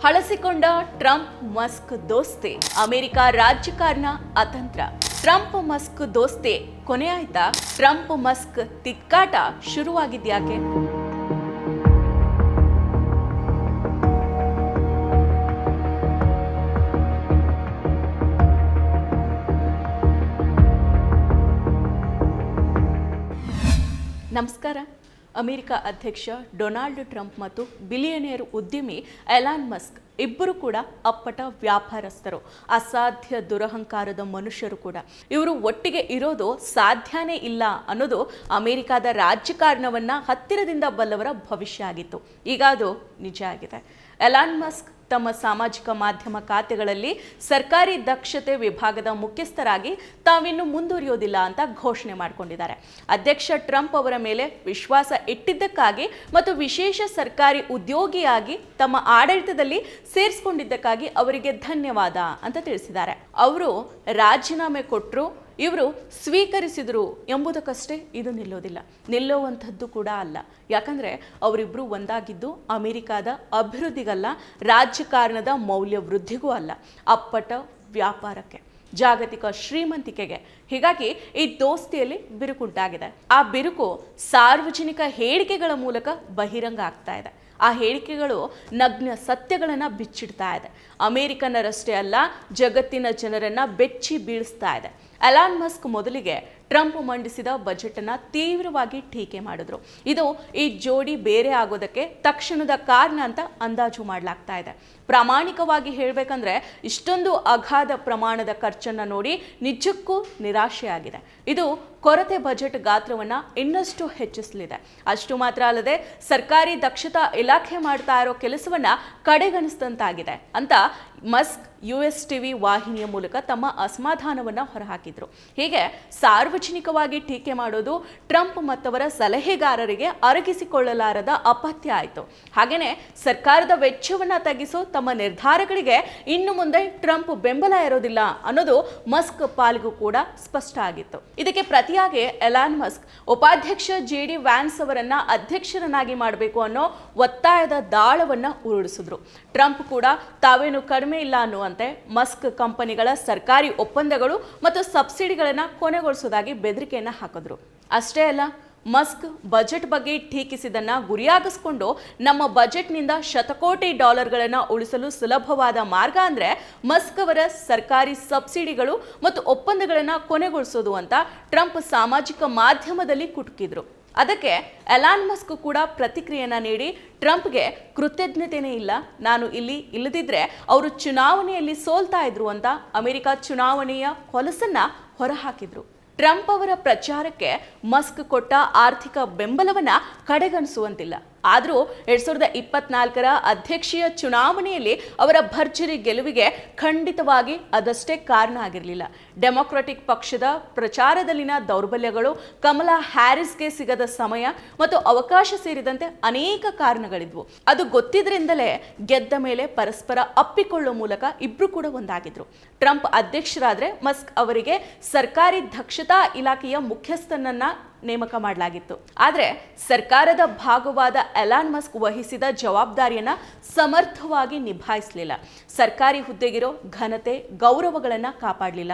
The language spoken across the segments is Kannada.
ಹಳಸಿಕೊಂಡ ಟ್ರಂಪ್ ಮಸ್ಕ್ ದೋಸ್ತಿ, ಅಮೆರಿಕ ರಾಜಕಾರಣ ಅತಂತ್ರ. ಟ್ರಂಪ್ ಮಸ್ಕ್ ದೋಸ್ತಿ ಕೊನೆ ಆಯ್ತಾ? ಟ್ರಂಪ್ ಮಸ್ಕ್ ತಿಕ್ಕಾಟ ಶುರುವಾಗಿದ್ಯಾಕೆ? ನಮಸ್ಕಾರ. ಅಮೆರಿಕ ಅಧ್ಯಕ್ಷ ಡೊನಾಲ್ಡ್ ಟ್ರಂಪ್ ಮತ್ತು ಬಿಲಿಯನೇರ್ ಉದ್ಯಮಿ ಎಲಾನ್ ಮಸ್ಕ್ ಇಬ್ಬರು ಕೂಡ ಅಪ್ಪಟ ವ್ಯಾಪಾರಸ್ಥರು, ಅಸಾಧ್ಯ ದುರಹಂಕಾರದ ಮನುಷ್ಯರು ಕೂಡ. ಇವರು ಒಟ್ಟಿಗೆ ಇರೋದು ಸಾಧ್ಯನೇ ಇಲ್ಲ ಅನ್ನೋದು ಅಮೆರಿಕದ ರಾಜಕಾರಣವನ್ನ ಹತ್ತಿರದಿಂದ ಬಲ್ಲವರ ಭವಿಷ್ಯ ಆಗಿತ್ತು. ಈಗ ಅದು ನಿಜ ಆಗಿದೆ. ಎಲಾನ್ ಮಸ್ಕ್ ತಮ್ಮ ಸಾಮಾಜಿಕ ಮಾಧ್ಯಮ ಖಾತೆಗಳಲ್ಲಿ ಸರ್ಕಾರಿ ದಕ್ಷತೆ ವಿಭಾಗದ ಮುಖ್ಯಸ್ಥರಾಗಿ ತಾವಿನ್ನು ಮುಂದುವರಿಯೋದಿಲ್ಲ ಅಂತ ಘೋಷಣೆ ಮಾಡಿಕೊಂಡಿದ್ದಾರೆ. ಅಧ್ಯಕ್ಷ ಟ್ರಂಪ್ ಅವರ ಮೇಲೆ ವಿಶ್ವಾಸ ಇಟ್ಟಿದ್ದಕ್ಕಾಗಿ ಮತ್ತು ವಿಶೇಷ ಸರ್ಕಾರಿ ಉದ್ಯೋಗಿಯಾಗಿ ತಮ್ಮ ಆಡಳಿತದಲ್ಲಿ ಸೇರಿಸಿಕೊಂಡಿದ್ದಕ್ಕಾಗಿ ಅವರಿಗೆ ಧನ್ಯವಾದ ಅಂತ ತಿಳಿಸಿದ್ದಾರೆ. ಅವರು ರಾಜೀನಾಮೆ ಕೊಟ್ಟರು, ಇವರು ಸ್ವೀಕರಿಸಿದರು ಎಂಬುದಕ್ಕಷ್ಟೇ ಇದು ನಿಲ್ಲುವಂಥದ್ದು ಕೂಡ ಅಲ್ಲ. ಯಾಕಂದರೆ ಅವರಿಬ್ಬರು ಒಂದಾಗಿದ್ದು ಅಮೆರಿಕದ ಅಭಿವೃದ್ಧಿಗಲ್ಲ, ರಾಜಕಾರಣದ ಮೌಲ್ಯ ವೃದ್ಧಿಗೂ ಅಲ್ಲ, ಅಪ್ಪಟ ವ್ಯಾಪಾರಕ್ಕೆ, ಜಾಗತಿಕ ಶ್ರೀಮಂತಿಕೆಗೆ. ಹೀಗಾಗಿ ಈ ದೋಸ್ತಿಯಲ್ಲಿ ಬಿರುಕುಂಟಾಗಿದೆ. ಆ ಬಿರುಕು ಸಾರ್ವಜನಿಕ ಹೇಳಿಕೆಗಳ ಮೂಲಕ ಬಹಿರಂಗ ಆಗ್ತಾ ಇದೆ. ಆ ಹೇಳಿಕೆಗಳು ನಗ್ನ ಸತ್ಯಗಳನ್ನು ಬಿಚ್ಚಿಡ್ತಾ ಇದೆ. ಅಮೆರಿಕನ್ನರಷ್ಟೇ ಅಲ್ಲ, ಜಗತ್ತಿನ ಜನರನ್ನ ಬೆಚ್ಚಿ ಬೀಳಿಸ್ತಾ ಇದೆ. ಎಲಾನ್ ಮಸ್ಕ್ ಮೊದಲಿಗೆ ಟ್ರಂಪ್ ಮಂಡಿಸಿದ ಬಜೆಟ್ ಅನ್ನ ತೀವ್ರವಾಗಿ ಟೀಕೆ ಮಾಡಿದ್ರು. ಇದು ಈ ಜೋಡಿ ಬೇರೆ ಆಗೋದಕ್ಕೆ ತಕ್ಷಣದ ಕಾರಣ ಅಂತ ಅಂದಾಜು ಮಾಡಲಾಗ್ತಾ ಇದೆ. ಪ್ರಾಮಾಣಿಕವಾಗಿ ಹೇಳಬೇಕಂದ್ರೆ ಇಷ್ಟೊಂದು ಅಗಾಧ ಪ್ರಮಾಣದ ಖರ್ಚನ್ನ ನೋಡಿ ನಿಜಕ್ಕೂ ನಿರಾಶೆಯಾಗಿದೆ. ಇದು ಕೊರತೆ ಬಜೆಟ್ ಗಾತ್ರವನ್ನ ಇನ್ನಷ್ಟು ಹೆಚ್ಚಿಸಲಿದೆ. ಅಷ್ಟು ಮಾತ್ರ ಅಲ್ಲದೆ ಸರ್ಕಾರಿ ದಕ್ಷತಾ ಇಲಾಖೆ ಮಾಡ್ತಾ ಇರೋ ಕೆಲಸವನ್ನ ಕಡೆಗಣಿಸಿದಂತಾಗಿದೆ ಅಂತ ಮಸ್ಕ್ US TV ವಾಹಿನಿಯ ಮೂಲಕ ತಮ್ಮ ಅಸಮಾಧಾನವನ್ನ ಹೊರಹಾಕಿದ್ರು. ಹೀಗೆ ಸಾರ್ವಜನಿಕವಾಗಿ ಟೀಕೆ ಮಾಡೋದು ಟ್ರಂಪ್ ಮತ್ತವರ ಸಲಹೆಗಾರರಿಗೆ ಅರಗಿಸಿಕೊಳ್ಳಲಾರದ ಅಪತ್ಯ ಆಯಿತು. ಹಾಗೇನೆ ಸರ್ಕಾರದ ವೆಚ್ಚವನ್ನ ತಗ್ಗಿಸೋ ತಮ್ಮ ನಿರ್ಧಾರಗಳಿಗೆ ಇನ್ನು ಮುಂದೆ ಟ್ರಂಪ್ ಬೆಂಬಲ ಇರೋದಿಲ್ಲ ಅನ್ನೋದು ಮಸ್ಕ್ ಪಾಲಿಗೂ ಕೂಡ ಸ್ಪಷ್ಟ ಆಗಿತ್ತು. ಇದಕ್ಕೆ ಪ್ರತಿಯಾಗಿ ಎಲಾನ್ ಮಸ್ಕ್ ಉಪಾಧ್ಯಕ್ಷ JD ವ್ಯಾನ್ಸ್ ಅವರನ್ನ ಅಧ್ಯಕ್ಷರನ್ನಾಗಿ ಮಾಡಬೇಕು ಅನ್ನೋ ಒತ್ತಾಯದ ದಾಳವನ್ನ ಉರುಳಿಸಿದ್ರು. ಟ್ರಂಪ್ ಕೂಡ ತಾವೇನು ಕಡಿಮೆ ಇಲ್ಲ ಅನ್ನುವಂತೆ ಮಸ್ಕ್ ಕಂಪನಿಗಳ ಸರ್ಕಾರಿ ಒಪ್ಪಂದಗಳು ಮತ್ತು ಸಬ್ಸಿಡಿಗಳನ್ನು ಕೊನೆಗೊಳಿಸುವುದಾಗಿ ಬೆದರಿಕೆಯನ್ನ ಹಾಕಿದ್ರು. ಅಷ್ಟೇ ಅಲ್ಲ, ಮಸ್ಕ್ ಬಜೆಟ್ ಬಗ್ಗೆ ಟೀಕಿಸಿದನ್ನ ಗುರಿಯಾಗಿಸಿಕೊಂಡು ನಮ್ಮ ಬಜೆಟ್ನಿಂದ ಶತಕೋಟಿ ಡಾಲರ್ಗಳನ್ನು ಉಳಿಸಲು ಸುಲಭವಾದ ಮಾರ್ಗ ಅಂದ್ರೆ ಮಸ್ಕ್ ಅವರ ಸರ್ಕಾರಿ ಸಬ್ಸಿಡಿಗಳು ಮತ್ತು ಒಪ್ಪಂದಗಳನ್ನು ಕೊನೆಗೊಳಿಸೋದು ಅಂತ ಟ್ರಂಪ್ ಸಾಮಾಜಿಕ ಮಾಧ್ಯಮದಲ್ಲಿ ಕುಟುಕಿದ್ರು. ಅದಕ್ಕೆ ಎಲಾನ್ ಮಸ್ಕ್ ಕೂಡ ಪ್ರತಿಕ್ರಿಯೆಯನ್ನ ನೀಡಿ ಟ್ರಂಪ್ಗೆ ಕೃತಜ್ಞತೆನೇ ಇಲ್ಲ, ನಾನು ಇಲ್ಲಿ ಇಲ್ಲದಿದ್ರೆ ಅವರು ಚುನಾವಣೆಯಲ್ಲಿ ಸೋಲ್ತಾ ಇದ್ರು ಅಂತ ಅಮೆರಿಕ ಚುನಾವಣೆಯ ಹೊಲಸನ್ನ ಹೊರಹಾಕಿದ್ರು. ಟ್ರಂಪ್ ಅವರ ಪ್ರಚಾರಕ್ಕೆ ಮಸ್ಕ್ ಕೊಟ್ಟ ಆರ್ಥಿಕ ಬೆಂಬಲವನ್ನ ಕಡೆಗಣಿಸುವಂತಿಲ್ಲ. ಆದರೂ 2024 ಅಧ್ಯಕ್ಷೀಯ ಚುನಾವಣೆಯಲ್ಲಿ ಅವರ ಭರ್ಜರಿ ಗೆಲುವಿಗೆ ಖಂಡಿತವಾಗಿ ಅದಷ್ಟೇ ಕಾರಣ ಆಗಿರಲಿಲ್ಲ. ಡೆಮೊಕ್ರಾಟಿಕ್ ಪಕ್ಷದ ಪ್ರಚಾರದಲ್ಲಿನ ದೌರ್ಬಲ್ಯಗಳು, ಕಮಲಾ ಹ್ಯಾರಿಸ್ಗೆ ಸಿಗದ ಸಮಯ ಮತ್ತು ಅವಕಾಶ ಸೇರಿದಂತೆ ಅನೇಕ ಕಾರಣಗಳಿದ್ವು. ಅದು ಗೊತ್ತಿದ್ರಿಂದಲೇ ಗೆದ್ದ ಮೇಲೆ ಪರಸ್ಪರ ಅಪ್ಪಿಕೊಳ್ಳುವ ಮೂಲಕ ಇಬ್ರು ಕೂಡ ಒಂದಾಗಿದ್ರು. ಟ್ರಂಪ್ ಅಧ್ಯಕ್ಷರಾದ್ರೆ ಮಸ್ಕ್ ಅವರಿಗೆ ಸರ್ಕಾರಿ ದಕ್ಷತಾ ಇಲಾಖೆಯ ಮುಖ್ಯಸ್ಥನನ್ನ ನೇಮಕ ಮಾಡಲಾಗಿತ್ತು. ಆದರೆ ಸರ್ಕಾರದ ಭಾಗವಾದ ಎಲಾನ್ ಮಸ್ಕ್ ವಹಿಸಿದ ಜವಾಬ್ದಾರಿಯನ್ನ ಸಮರ್ಥವಾಗಿ ನಿಭಾಯಿಸಲಿಲ್ಲ. ಸರ್ಕಾರಿ ಹುದ್ದೆಗಿರೋ ಘನತೆ, ಗೌರವಗಳನ್ನ ಕಾಪಾಡಲಿಲ್ಲ.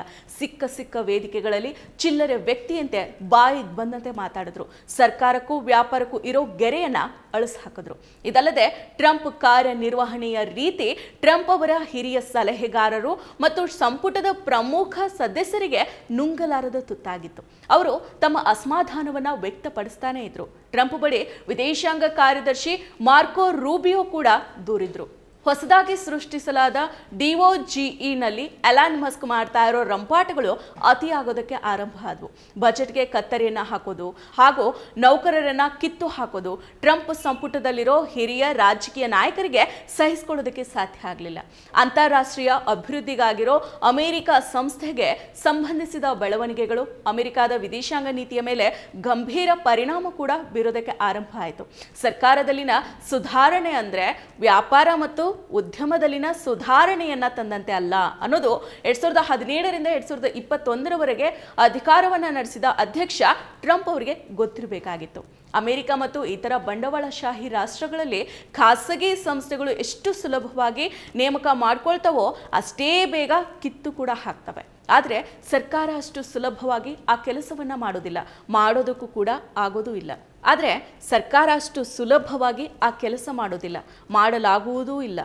ಸಿಕ್ಕ ವೇದಿಕೆಗಳಲ್ಲಿ ಚಿಲ್ಲರೆ ವ್ಯಕ್ತಿಯಂತೆ ಬಾಯಿಗೆ ಬಂದಂತೆ ಮಾತಾಡಿದ್ರು. ಸರ್ಕಾರಕ್ಕೂ ವ್ಯಾಪಾರಕ್ಕೂ ಇರೋ ಗೆರೆಯನ್ನ ಅಳಿಸಿಹಾಕಿದ್ರು. ಇದಲ್ಲದೆ ಟ್ರಂಪ್ ಕಾರ್ಯನಿರ್ವಹಣೆಯ ರೀತಿ ಟ್ರಂಪ್ ಅವರ ಹಿರಿಯ ಸಲಹೆಗಾರರು ಮತ್ತು ಸಂಪುಟದ ಪ್ರಮುಖ ಸದಸ್ಯರಿಗೆ ನುಂಗಲಾರದ ತುತ್ತಾಗಿತ್ತು. ಅವರು ತಮ್ಮ ಅಸಮಾಧಾನವನ್ನ ವ್ಯಕ್ತಪಡಿಸ್ತಾನೆ ಇದ್ರು. ಟ್ರಂಪ್ ಬಳಿ ವಿದೇಶಾಂಗ ಕಾರ್ಯದರ್ಶಿ ಮಾರ್ಕೋ ರೂಬಿಯೋ ಕೂಡ ದೂರಿದ್ರು. ಹೊಸದಾಗಿ ಸೃಷ್ಟಿಸಲಾದ DOGE-ನಲ್ಲಿ ಎಲಾನ್ ಮಸ್ಕ್ ಮಾಡ್ತಾ ಇರೋ ರಂಪಾಟಗಳು ಅತಿಯಾಗೋದಕ್ಕೆ ಆರಂಭ ಆದವು. ಬಜೆಟ್ಗೆ ಕತ್ತರಿಯನ್ನ ಹಾಕೋದು ಹಾಗೂ ನೌಕರರನ್ನ ಕಿತ್ತು ಹಾಕೋದು ಟ್ರಂಪ್ ಸಂಪುಟದಲ್ಲಿರೋ ಹಿರಿಯ ರಾಜಕೀಯ ನಾಯಕರಿಗೆ ಸಹಿಸಿಕೊಳ್ಳೋದಕ್ಕೆ ಸಾಧ್ಯ ಆಗಲಿಲ್ಲ. ಅಂತಾರಾಷ್ಟ್ರೀಯ ಅಭಿವೃದ್ಧಿಗಾಗಿರೋ ಅಮೆರಿಕ ಸಂಸ್ಥೆಗೆ ಸಂಬಂಧಿಸಿದ ಬೆಳವಣಿಗೆಗಳು ಅಮೆರಿಕದ ವಿದೇಶಾಂಗ ನೀತಿಯ ಮೇಲೆ ಗಂಭೀರ ಪರಿಣಾಮ ಕೂಡ ಬೀರೋದಕ್ಕೆ ಆರಂಭ ಆಯಿತು. ಸರ್ಕಾರದಲ್ಲಿನ ಸುಧಾರಣೆ ಅಂದ್ರೆ ವ್ಯಾಪಾರ ಮತ್ತು ಉದ್ಯಮದಲ್ಲಿನ ಸುಧಾರಣೆಯನ್ನ ತಂದಂತೆ ಅಲ್ಲ ಅನ್ನೋದು 2017ರಿಂದ 2021ರವರೆಗೆ ಅಧಿಕಾರವನ್ನ ನಡೆಸಿದ ಅಧ್ಯಕ್ಷ ಟ್ರಂಪ್ ಅವರಿಗೆ ಗೊತ್ತಿರಬೇಕಾಗಿತ್ತು. ಅಮೆರಿಕ ಮತ್ತು ಇತರ ಬಂಡವಾಳಶಾಹಿ ರಾಷ್ಟ್ರಗಳಲ್ಲಿ ಖಾಸಗಿ ಸಂಸ್ಥೆಗಳು ಎಷ್ಟು ಸುಲಭವಾಗಿ ನೇಮಕ ಮಾಡ್ಕೊಳ್ತಾವೋ ಅಷ್ಟೇ ಬೇಗ ಕಿತ್ತು ಕೂಡ ಹಾಕ್ತವೆ. ಆದರೆ ಸರ್ಕಾರ ಅಷ್ಟು ಸುಲಭವಾಗಿ ಆ ಕೆಲಸವನ್ನ ಮಾಡೋದಿಲ್ಲ, ಮಾಡೋದಕ್ಕೂ ಕೂಡ ಆಗೋದೂ ಇಲ್ಲ. ಆದರೆ ಸರ್ಕಾರ ಅಷ್ಟು ಸುಲಭವಾಗಿ ಆ ಕೆಲಸ ಮಾಡೋದಿಲ್ಲ, ಮಾಡಲಾಗುವುದೂ ಇಲ್ಲ.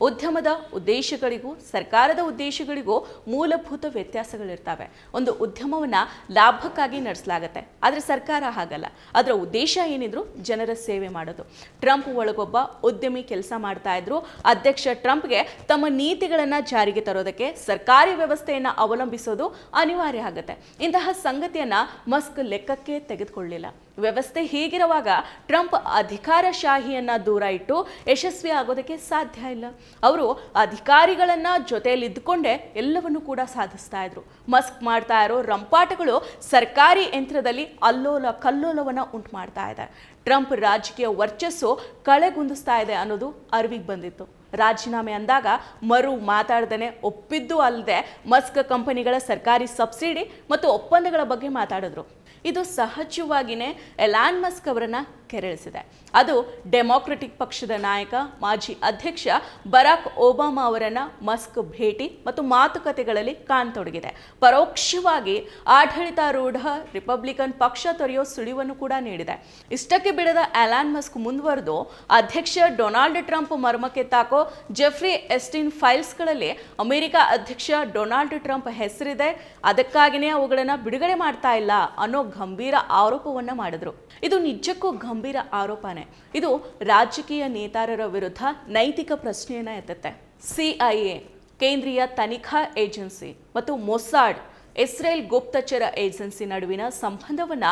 ಉದ್ಯಮದ ಉದ್ದೇಶಗಳಿಗೂ ಸರ್ಕಾರದ ಉದ್ದೇಶಗಳಿಗೂ ಮೂಲಭೂತ ವ್ಯತ್ಯಾಸಗಳಿರ್ತವೆ. ಒಂದು ಉದ್ಯಮವನ್ನು ಲಾಭಕ್ಕಾಗಿ ನಡೆಸಲಾಗುತ್ತೆ, ಆದರೆ ಸರ್ಕಾರ ಹಾಗಲ್ಲ. ಅದರ ಉದ್ದೇಶ ಏನಿದ್ರು ಜನರ ಸೇವೆ ಮಾಡೋದು. ಟ್ರಂಪ್ ಒಳಗೊಬ್ಬ ಉದ್ಯಮಿ ಕೆಲಸ ಮಾಡ್ತಾ ಇದ್ರು. ಅಧ್ಯಕ್ಷ ಟ್ರಂಪ್ಗೆ ತಮ್ಮ ನೀತಿಗಳನ್ನು ಜಾರಿಗೆ ತರೋದಕ್ಕೆ ಸರ್ಕಾರಿ ವ್ಯವಸ್ಥೆಯನ್ನು ಅವಲಂಬಿಸೋದು ಅನಿವಾರ್ಯ ಆಗುತ್ತೆ. ಇಂತಹ ಸಂಗತಿಯನ್ನ ಮಸ್ಕ್ ಲೆಕ್ಕಕ್ಕೆ ತೆಗೆದುಕೊಳ್ಳಲಿಲ್ಲ. ವ್ಯವಸ್ಥೆ ಹೀಗಿರುವಾಗ ಟ್ರಂಪ್ ಅಧಿಕಾರಶಾಹಿಯನ್ನ ದೂರ ಇಟ್ಟು ಯಶಸ್ವಿ ಆಗೋದಕ್ಕೆ ಸಾಧ್ಯ ಇಲ್ಲ. ಅವರು ಅಧಿಕಾರಿಗಳನ್ನ ಜೊತೆಯಲ್ಲಿದ್ದುಕೊಂಡೇ ಎಲ್ಲವನ್ನೂ ಕೂಡ ಸಾಧಿಸ್ತಾ ಇದ್ರು. ಮಸ್ಕ್ ಮಾಡ್ತಾ ಇರೋ ರಂಪಾಟಗಳು ಸರ್ಕಾರಿ ಯಂತ್ರದಲ್ಲಿ ಅಲ್ಲೋಲ ಕಲ್ಲೋಲವನ್ನ ಉಂಟು ಮಾಡ್ತಾ ಇದೆ. ಟ್ರಂಪ್ ರಾಜಕೀಯ ವರ್ಚಸ್ಸು ಕಳೆಗುಂದಿಸ್ತಾ ಇದೆ ಅನ್ನೋದು ಅರಿವಿಗೆ ಬಂದಿತ್ತು. ರಾಜೀನಾಮೆ ಅಂದಾಗ ಮರು ಮಾತಾಡ್ದೇ ಒಪ್ಪಿದ್ದು ಅಲ್ಲದೆ ಮಸ್ಕ್ ಕಂಪನಿಗಳ ಸರ್ಕಾರಿ ಸಬ್ಸಿಡಿ ಮತ್ತು ಒಪ್ಪಂದಗಳ ಬಗ್ಗೆ ಮಾತಾಡಿದ್ರು. ಇದು ಸಹಜವಾಗಿಯೇ ಎಲಾನ್ ಮಸ್ಕ್ ಅವರನ್ನ ಕೆರಳಿಸಿದೆ. ಅದು ಡೆಮಾಕ್ರೆಟಿಕ್ ಪಕ್ಷದ ನಾಯಕ ಮಾಜಿ ಅಧ್ಯಕ್ಷ ಬರಾಕ್ ಒಬಾಮಾ ಅವರನ್ನ ಮಸ್ಕ್ ಭೇಟಿ ಮತ್ತು ಮಾತುಕತೆಗಳಲ್ಲಿ ಕಾಣತೊಡಗಿದೆ. ಪರೋಕ್ಷವಾಗಿ ಆಡಳಿತಾರೂಢ ರಿಪಬ್ಲಿಕನ್ ಪಕ್ಷ ತೊರೆಯೋ ಸುಳಿವನ್ನು ಕೂಡ ನೀಡಿದೆ. ಇಷ್ಟಕ್ಕೆ ಬಿಡದ ಎಲಾನ್ ಮಸ್ಕ್ ಮುಂದುವರೆದು ಅಧ್ಯಕ್ಷ ಡೊನಾಲ್ಡ್ ಟ್ರಂಪ್ ಮರ್ಮಕ್ಕೆ ತಾಕೋ ಜೆಫ್ರಿ ಎಸ್ಟಿನ್ ಫೈಲ್ಸ್ಗಳಲ್ಲಿ ಅಮೆರಿಕ ಅಧ್ಯಕ್ಷ ಡೊನಾಲ್ಡ್ ಟ್ರಂಪ್ ಹೆಸರಿದೆ, ಅದಕ್ಕಾಗಿಯೇ ಅವುಗಳನ್ನು ಬಿಡುಗಡೆ ಮಾಡ್ತಾ ಇಲ್ಲ ಅನ್ನೋ ಗಂಭೀರ ಆರೋಪವನ್ನ ಮಾಡಿದ್ರು. ಇದು ನಿಜಕ್ಕೂ ಗಂಭೀರ ಆರೋಪನೇ. ಇದು ರಾಜಕೀಯ ನೇತಾರರ ವಿರುದ್ಧ ನೈತಿಕ ಪ್ರಶ್ನೆಯನ್ನ ಎತ್ತುತ್ತೆ. ಸಿಐಎ, ಕೇಂದ್ರೀಯ ತನಿಖಾ ಏಜೆನ್ಸಿ ಮತ್ತು ಮೊಸಾಡ್, ಇಸ್ರೇಲ್ ಗುಪ್ತಚರ ಏಜೆನ್ಸಿ ನಡುವಿನ ಸಂಬಂಧವನ್ನ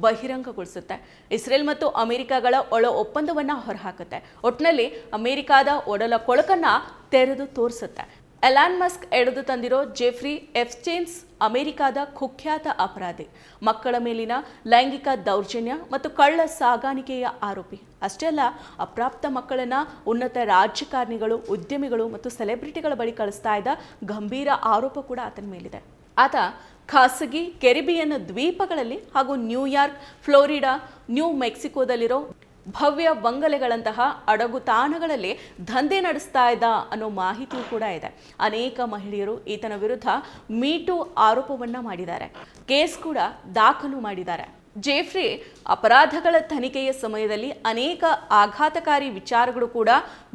ಬಹಿರಂಗಗೊಳಿಸುತ್ತೆ. ಇಸ್ರೇಲ್ ಮತ್ತು ಅಮೆರಿಕಗಳ ಒಳ ಒಪ್ಪಂದವನ್ನ ಹೊರಹಾಕುತ್ತೆ. ಒಟ್ಟಿನಲ್ಲಿ ಅಮೆರಿಕಾದ ಒಡಲ ಕೊಳಕನ್ನ ತೆರೆದು ತೋರಿಸುತ್ತೆ. ಎಲಾನ್ ಮಸ್ಕ್ ಎಳೆದು ತಂದಿರೋ ಜೆಫ್ರಿ ಎಪ್ಸ್ಟೈನ್ಸ್ ಅಮೆರಿಕಾದ ಕುಖ್ಯಾತ ಅಪರಾಧಿ, ಮಕ್ಕಳ ಮೇಲಿನ ಲೈಂಗಿಕ ದೌರ್ಜನ್ಯ ಮತ್ತು ಕಳ್ಳ ಸಾಗಾಣಿಕೆಯ ಆರೋಪಿ. ಅಷ್ಟೇ ಅಲ್ಲ, ಅಪ್ರಾಪ್ತ ಮಕ್ಕಳನ್ನ ಉನ್ನತ ರಾಜಕಾರಣಿಗಳು, ಉದ್ಯಮಿಗಳು ಮತ್ತು ಸೆಲೆಬ್ರಿಟಿಗಳ ಬಳಿ ಕಳಿಸ್ತಾ ಇದ್ದ ಗಂಭೀರ ಆರೋಪ ಕೂಡ ಆತನ ಮೇಲಿದೆ. ಆತ ಖಾಸಗಿ ಕೆರಿಬಿಯನ್ ದ್ವೀಪಗಳಲ್ಲಿ ಹಾಗೂ ನ್ಯೂಯಾರ್ಕ್, ಫ್ಲೋರಿಡಾ, ನ್ಯೂ ಮೆಕ್ಸಿಕೋದಲ್ಲಿರೋ ಭವ್ಯ ಬಂಗಲೆಗಳಂತಹ ಅಡಗು ತಾಣಗಳಲ್ಲಿ ದಂಧೆ ನಡೆಸ್ತಾ ಇದ್ದ ಅನ್ನೋ ಮಾಹಿತಿಯೂ ಕೂಡ ಇದೆ. ಅನೇಕ ಮಹಿಳೆಯರು ಈತನ ವಿರುದ್ಧ ಮೀಟು ಆರೋಪವನ್ನ ಮಾಡಿದ್ದಾರೆ, ಕೇಸ್ ಕೂಡ ದಾಖಲು ಮಾಡಿದ್ದಾರೆ. ಜೆಫ್ರಿ ಅಪರಾಧಗಳ ತನಿಖೆಯ ಸಮಯದಲ್ಲಿ ಅನೇಕ ಆಘಾತಕಾರಿ ವಿಚಾರಗಳು ಕೂಡ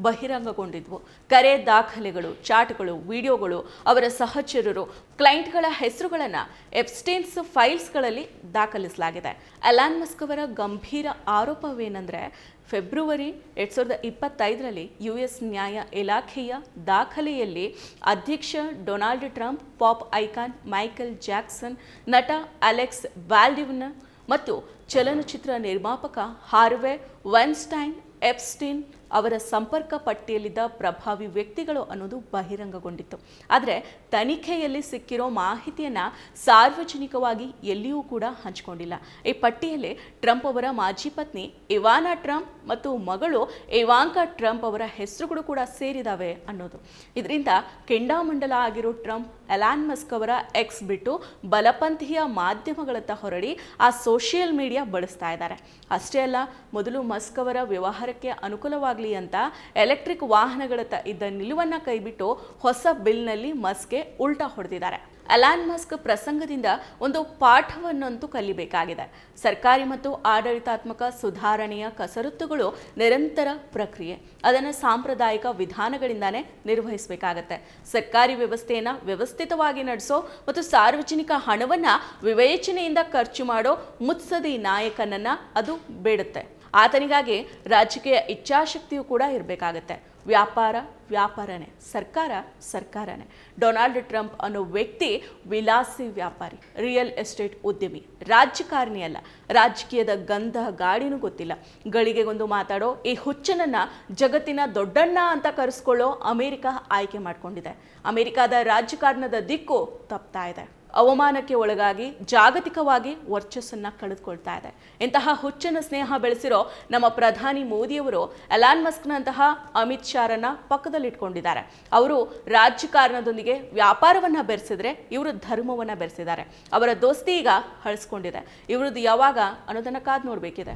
ಬಹಿರಂಗಗೊಂಡಿದ್ವು. ಕರೆ ದಾಖಲೆಗಳು, ಚಾಟ್ಗಳು, ವಿಡಿಯೋಗಳು, ಅವರ ಸಹಚರರು, ಕ್ಲೈಂಟ್ಗಳ ಹೆಸರುಗಳನ್ನು ಎಪ್ಸ್ಟೈನ್ಸ್ ಫೈಲ್ಸ್ಗಳಲ್ಲಿ ದಾಖಲಿಸಲಾಗಿದೆ. ಎಲಾನ್ ಮಸ್ಕ್ ಅವರ ಗಂಭೀರ ಆರೋಪವೇನೆಂದರೆ, ಫೆಬ್ರವರಿ 2025ರಲ್ಲಿ US ನ್ಯಾಯ ಇಲಾಖೆಯ ದಾಖಲೆಯಲ್ಲಿ ಅಧ್ಯಕ್ಷ Donald Trump, pop icon Michael Jackson, ನಟ ಅಲೆಕ್ಸ್ ಬಾಲ್ಡಿವ್ನ ಮತ್ತು ಚಲನಚಿತ್ರ ನಿರ್ಮಾಪಕ ಹಾರ್ವೆ ವೈನ್ಸ್ಟೈನ್ ಎಪ್ಸ್ಟೈನ್ ಅವರ ಸಂಪರ್ಕ ಪಟ್ಟಿಯಲ್ಲಿದ್ದ ಪ್ರಭಾವಿ ವ್ಯಕ್ತಿಗಳು ಅನ್ನೋದು ಬಹಿರಂಗಗೊಂಡಿತ್ತು. ಆದರೆ ತನಿಖೆಯಲ್ಲಿ ಸಿಕ್ಕಿರೋ ಮಾಹಿತಿಯನ್ನು ಸಾರ್ವಜನಿಕವಾಗಿ ಎಲ್ಲಿಯೂ ಕೂಡ ಹಂಚಿಕೊಂಡಿಲ್ಲ. ಈ ಪಟ್ಟಿಯಲ್ಲಿ ಟ್ರಂಪ್ ಅವರ ಮಾಜಿ ಪತ್ನಿ ಇವಾನಾ ಟ್ರಂಪ್ ಮತ್ತು ಮಗಳು ಇವಾಂಕಾ ಟ್ರಂಪ್ ಅವರ ಹೆಸರುಗಳು ಕೂಡ ಸೇರಿದಾವೆ ಅನ್ನೋದು. ಇದರಿಂದ ಕೆಂಡಾಮಂಡಲ ಆಗಿರೋ ಟ್ರಂಪ್ ಎಲಾನ್ ಮಸ್ಕ್ ಅವರ ಎಕ್ಸ್ ಬಿಟ್ಟು ಬಲಪಂಥೀಯ ಮಾಧ್ಯಮಗಳತ್ತ ಹೊರಡಿ ಆ ಸೋಷಿಯಲ್ ಮೀಡಿಯಾ ಬಳಸ್ತಾ ಇದ್ದಾರೆ. ಅಷ್ಟೇ ಅಲ್ಲ, ಮೊದಲು ಮಸ್ಕ್ ಅವರ ವ್ಯವಹಾರಕ್ಕೆ ಅನುಕೂಲವಾಗಿ ಅಂತ ಎಲೆಕ್ಟ್ರಿಕ್ ವಾಹನಗಳತ್ತ ಇದ್ದ ನಿಲುವನ್ನ ಕೈಬಿಟ್ಟು ಹೊಸ ಬಿಲ್ನಲ್ಲಿ ಮಸ್ಕ್ಗೆ ಉಲ್ಟಾ ಹೊಡೆದಿದ್ದಾರೆ. ಎಲಾನ್ ಮಸ್ಕ್ ಪ್ರಸಂಗದಿಂದ ಒಂದು ಪಾಠವನ್ನಂತೂ ಕಲಿಬೇಕಾಗಿದೆ. ಸರ್ಕಾರಿ ಮತ್ತು ಆಡಳಿತಾತ್ಮಕ ಸುಧಾರಣೆಯ ಕಸರತ್ತುಗಳು ನಿರಂತರ ಪ್ರಕ್ರಿಯೆ. ಅದನ್ನು ಸಾಂಪ್ರದಾಯಿಕ ವಿಧಾನಗಳಿಂದಾನೇ ನಿರ್ವಹಿಸಬೇಕಾಗತ್ತೆ. ಸರ್ಕಾರಿ ವ್ಯವಸ್ಥೆಯನ್ನು ವ್ಯವಸ್ಥಿತವಾಗಿ ನಡೆಸೋ ಮತ್ತು ಸಾರ್ವಜನಿಕ ಹಣವನ್ನು ವಿವೇಚನೆಯಿಂದ ಖರ್ಚು ಮಾಡೋ ಮುತ್ಸದಿ ನಾಯಕನನ್ನ ಅದು ಬೇಡುತ್ತೆ. ಆತನಿಗಾಗಿ ರಾಜಕೀಯ ಇಚ್ಛಾಶಕ್ತಿಯೂ ಕೂಡ ಇರಬೇಕಾಗತ್ತೆ. ವ್ಯಾಪಾರ ವ್ಯಾಪಾರನೇ, ಸರ್ಕಾರ ಸರ್ಕಾರನೇ. ಡೊನಾಲ್ಡ್ ಟ್ರಂಪ್ ಅನ್ನೋ ವ್ಯಕ್ತಿ ವಿಲಾಸಿ ವ್ಯಾಪಾರಿ, ರಿಯಲ್ ಎಸ್ಟೇಟ್ ಉದ್ಯಮಿ, ರಾಜಕಾರಣಿ ಅಲ್ಲ. ರಾಜಕೀಯದ ಗಂಧ ಗಾಳಿನೂ ಗೊತ್ತಿಲ್ಲ. ಗಳಿಗೆಗೊಂದು ಮಾತಾಡೋ ಈ ಹುಚ್ಚನನ್ನ ಜಗತ್ತಿನ ದೊಡ್ಡಣ್ಣ ಅಂತ ಕರೆಸ್ಕೊಳ್ಳೋ ಅಮೆರಿಕ ಆಯ್ಕೆ ಮಾಡಿಕೊಂಡಿದೆ. ಅಮೆರಿಕಾದ ರಾಜಕಾರಣದ ದಿಕ್ಕು ತಪ್ತಾ ಇದೆ. ಅವಮಾನಕ್ಕೆ ಒಳಗಾಗಿ ಜಾಗತಿಕವಾಗಿ ವರ್ಚಸ್ಸನ್ನ ಕಳೆದುಕೊಳ್ತಾ ಇದೆ. ಇಂತಹ ಹುಚ್ಚನ ಸ್ನೇಹ ಬೆಳೆಸಿರೋ ನಮ್ಮ ಪ್ರಧಾನಿ ಮೋದಿಯವರು ಎಲಾನ್ ಮಸ್ಕ್ನಂತಹ ಅಮಿತ್ ಶಾರನ್ನ ಪಕ್ಕದಲ್ಲಿಟ್ಕೊಂಡಿದ್ದಾರೆ. ಅವರು ರಾಜಕಾರಣದೊಂದಿಗೆ ವ್ಯಾಪಾರವನ್ನ ಬೆರೆಸಿದ್ರೆ, ಇವರು ಧರ್ಮವನ್ನ ಬೆರೆಸಿದ್ದಾರೆ. ಅವರ ದೋಸ್ತಿ ಈಗ ಹಳಿಸ್ಕೊಂಡಿದೆ. ಇವ್ರದ್ದು ಯಾವಾಗ ಅನ್ನೋದನ್ನ ಕಾದು ನೋಡ್ಬೇಕಿದೆ.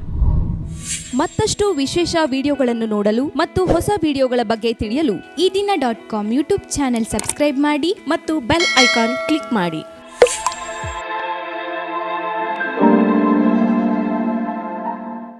ಮತ್ತಷ್ಟು ವಿಶೇಷ ವಿಡಿಯೋಗಳನ್ನು ನೋಡಲು ಮತ್ತು ಹೊಸ ವಿಡಿಯೋಗಳ ಬಗ್ಗೆ ತಿಳಿಯಲು ಈ ದಿನ .com ಯೂಟ್ಯೂಬ್ ಚಾನೆಲ್ ಸಬ್ಸ್ಕ್ರೈಬ್ ಮಾಡಿ ಮತ್ತು ಬೆಲ್ ಐಕಾನ್ ಕ್ಲಿಕ್ ಮಾಡಿ.